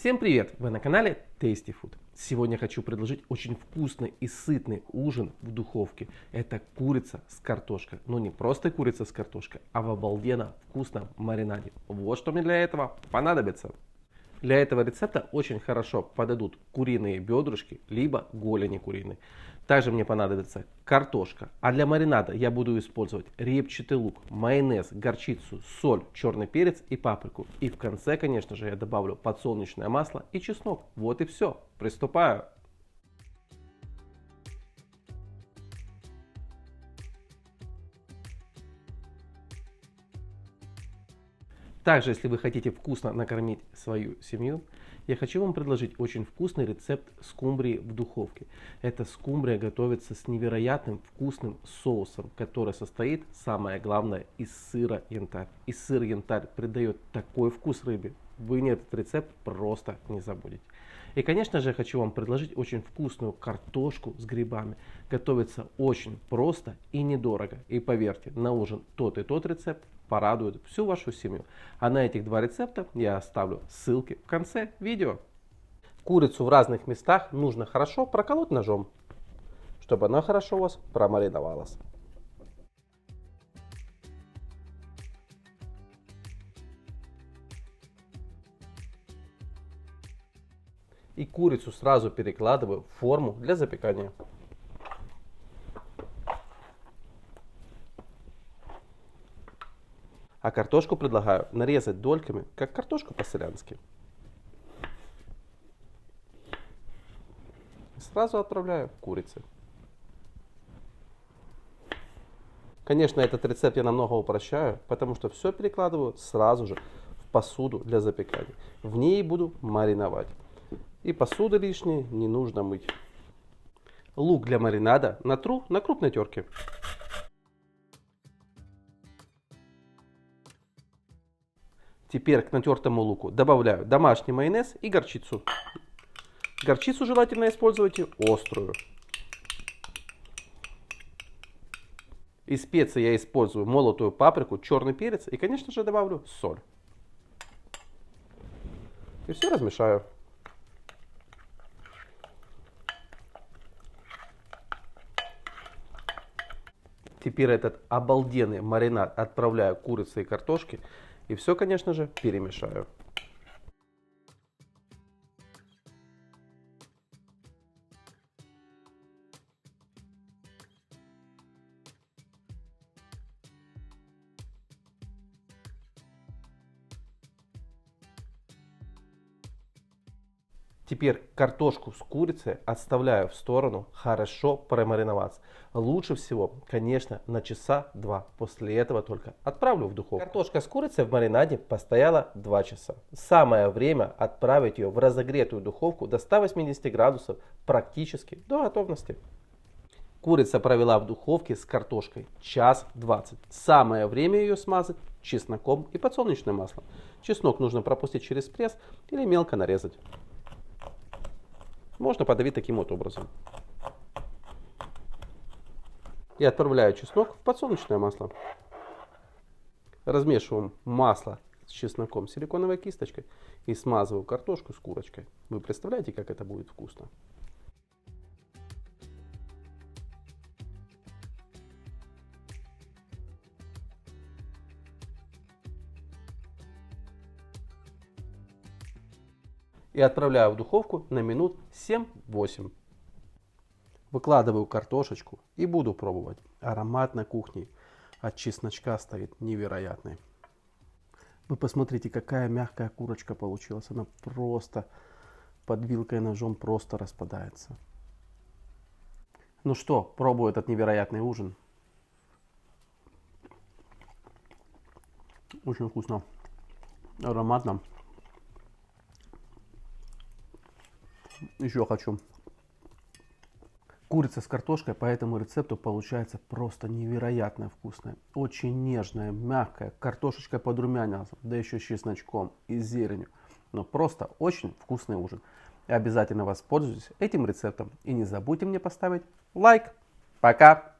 Всем привет! Вы на канале Tasty Food. Сегодня хочу предложить очень вкусный и сытный ужин в духовке. Это курица с картошкой. Но не просто курица с картошкой, а в обалденно вкусном маринаде. Вот что мне для этого понадобится. Для этого рецепта очень хорошо подойдут куриные бедрышки, либо голени куриные. Также мне понадобится картошка. А для маринада я буду использовать репчатый лук, майонез, горчицу, соль, черный перец и паприку. И в конце, конечно же, я добавлю подсолнечное масло и чеснок. Вот и все. Приступаю. Также, если вы хотите вкусно накормить свою семью, я хочу вам предложить очень вкусный рецепт скумбрии в духовке. Эта скумбрия готовится с невероятным вкусным соусом, который состоит, самое главное, из сыра янтарь. И сыр янтарь придает такой вкус рыбе, вы этот рецепт просто не забудете. И, конечно же, я хочу вам предложить очень вкусную картошку с грибами. Готовится очень просто и недорого. И поверьте, на ужин тот и тот рецепт порадует всю вашу семью. А на этих два рецепта я оставлю ссылки в конце видео. Курицу в разных местах нужно хорошо проколоть ножом, чтобы она хорошо у вас промариновалась. И курицу сразу перекладываю в форму для запекания. А картошку предлагаю нарезать дольками, как картошку по-селянски. Сразу отправляю в курицу. Конечно, этот рецепт я намного упрощаю, потому что все перекладываю сразу же в посуду для запекания. В ней буду мариновать. И посуды лишние не нужно мыть. Лук для маринада натру на крупной терке. Теперь к натертому луку добавляю домашний майонез и горчицу. Горчицу желательно используйте острую. Из специй я использую молотую паприку, черный перец и, конечно же, добавлю соль. И все размешаю. Теперь этот обалденный маринад отправляю курице и картошке. И все, конечно же, перемешаю. Теперь картошку с курицей отставляю в сторону, хорошо промариноваться. Лучше всего, конечно, на часа 2. После этого только отправлю в духовку. Картошка с курицей в маринаде постояла 2 часа. Самое время отправить ее в разогретую духовку до 180 градусов практически до готовности. Курица провела в духовке с картошкой 1:20. Самое время ее смазать чесноком и подсолнечным маслом. Чеснок нужно пропустить через пресс или мелко нарезать. Можно подавить таким вот образом. И отправляю чеснок в подсолнечное масло. Размешиваем масло с чесноком силиконовой кисточкой и смазываю картошку с курочкой. Вы представляете, как это будет вкусно? И отправляю в духовку на минут 7-8. Выкладываю картошечку и буду пробовать. Аромат на кухне от чесночка стоит невероятный. Вы посмотрите, какая мягкая курочка получилась. Она просто под вилкой ножом просто распадается. Ну что, пробую этот невероятный ужин. Очень вкусно. Ароматно. Еще хочу. Курица с картошкой по этому рецепту получается просто невероятно вкусная. Очень нежная, мягкая, картошечка подрумянилась, да еще с чесночком и зеленью. Но просто очень вкусный ужин. И обязательно воспользуйтесь этим рецептом. И не забудьте мне поставить лайк. Пока!